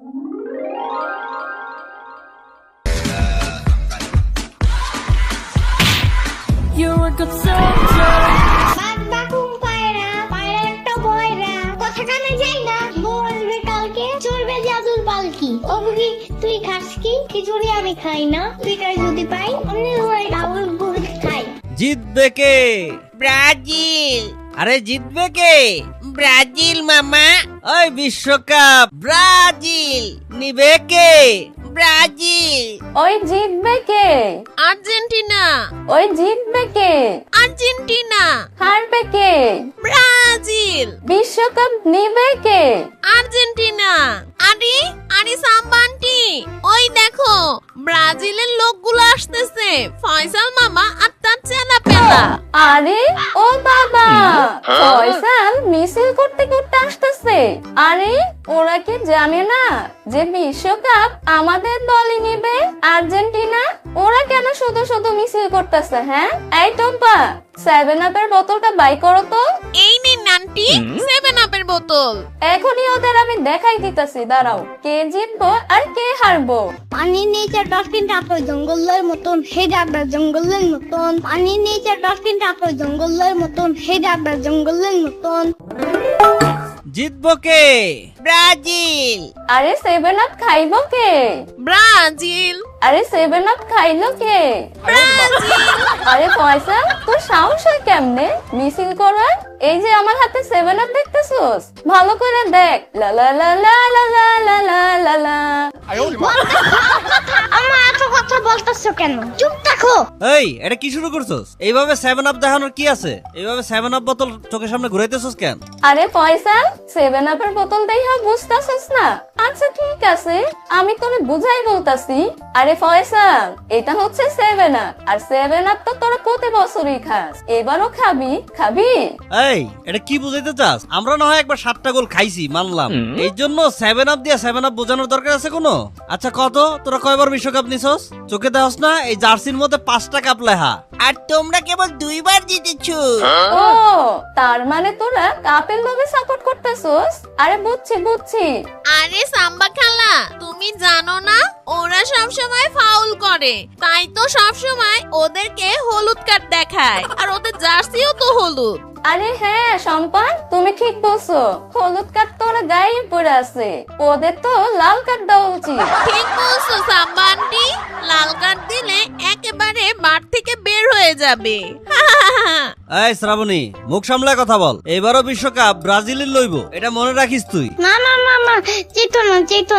You're a good soldier. তুই খাস কি? খিচুড়ি আমি খাই না, তুই যদি পাই অমনি খাই। জিতবে কে? ব্রাজিল। আরে জিতবে কে? ব্রাজিল মামা। ওই বিশ্বকাপ ব্রাজিল নিবে কে? ব্রাজিল। ওই জিতবে কে? আর্জেন্টিনা। ওই জিতবে কে? আর্জেন্টিনা। হারবে কে? ব্রাজিল। বিশ্বকাপ নিবে কে? আর্জেন্টিনা। আরে আরে সাম্বান্টি, ওই দেখো ব্রাজিলের লোকগুলো আসতেছে, ফয়সাল মামা আর তার চেনা পেলা। আরে ও বাবা, ফয়সাল মিছিল করতে করতে আসতেছে। আরে ওরা কি জানে না যে বিশ্বকাপ আমাদের দলই নিবে, আর্জেন্টিনা? ওরা কেন শুধু শুধু মিছিল করতেছে? হ্যাঁ, এই টম্পা, 7 আপের বোতলটা বাই করো তো। এই নিন আন্টি, 7 আপের বোতল। এখনই ওদের আমি দেখাই দিতেছি, দাঁড়াও, কে জিতবো আর কে হারবো। পানির নিচে ডলফিনটা তো জঙ্গলের মতন, হে ডাকবে জঙ্গলের মতন। পানির নিচে ডলফিনটা তো জঙ্গলের মতন, হে ডাকবে জঙ্গলের মতন। জিতবো কে? ব্রাজিল। আরে 7 আপ খাইবো কে? ব্রাজিল। আরে 7 আপ খাইলো কে? ব্রাজিল। আরে পয়সা, তোর সাহস হয় কেমনে মিছিল করার? এই যে আমার হাতে 7 আপ দেখতেছস, ভালো করে দেখ। লা লা লা লা লা লা লা লা লা লা। আমার এত কথা বলতেছো কেন? চুপ থাকো। এই এটা কি শুরু করছস? এইভাবে 7 আপ দেখানোর কি আছে? এইভাবে 7 আপ বোতল চোখের সামনে ঘুরাইতেছস কেন? আরে পয়সা, 7 আপের বোতল দেখা বুঝতাছস না? আচ্ছা ঠিক আছে, আমি তোরে বুঝাই বলতাছি। আরে পয়সা, এটা হচ্ছে 7 আপ, আর 7 আপ তো তোরা প্রতি বছরই খাস, এবারও খাবি। খাবি? এই এটা কি বুঝাইতে চাস? আমরা না হয় একবার 7টা গোল খাইছি, মানলাম। এই জন্য 7 আপ দিয়া 7 আপ বোঝানোর দরকার আছে কোনো? আচ্ছা কত, তোরা কয়বার বিশ্বকাপ নিছস? চোখে দেখস না এই জার্সির মধ্যে 5টা কাপ লেখা? আর তোমরা কেবল 2বার জিতেছো। ও, তার মানে তোরা কাপের লোভে সাপোর্ট করতেছস? আরে বুঝছি বুঝছি। আরে সাম্বা খালা, তুমি জানো না ওরা সব সময় ফাউল করে, তাই তো সব সময় ওদেরকে হলুদ কার্ড দেখায়, আর ওদের জার্সিও তো হলুদ। আরে হ্যাঁ সম্পান, তুমি ঠিক বলছো, হলুদ কার্ড তো ওরা গায়ে পড়ে আছে, ওদের তো লাল কার্ড দেওয়া উচিত। ঠিক বলছো সাম্বা আন্টি, লাল কার্ড দিলে একেবারে মাঠ থেকে বের হয়ে যাবে। এই শ্রাবণী, মুখ সামলায় কথা বল। এবারও বিশ্বকাপ ব্রাজিলের লইব, এটা মনে রাখিস তুই। না না না না, চেতো না চেতো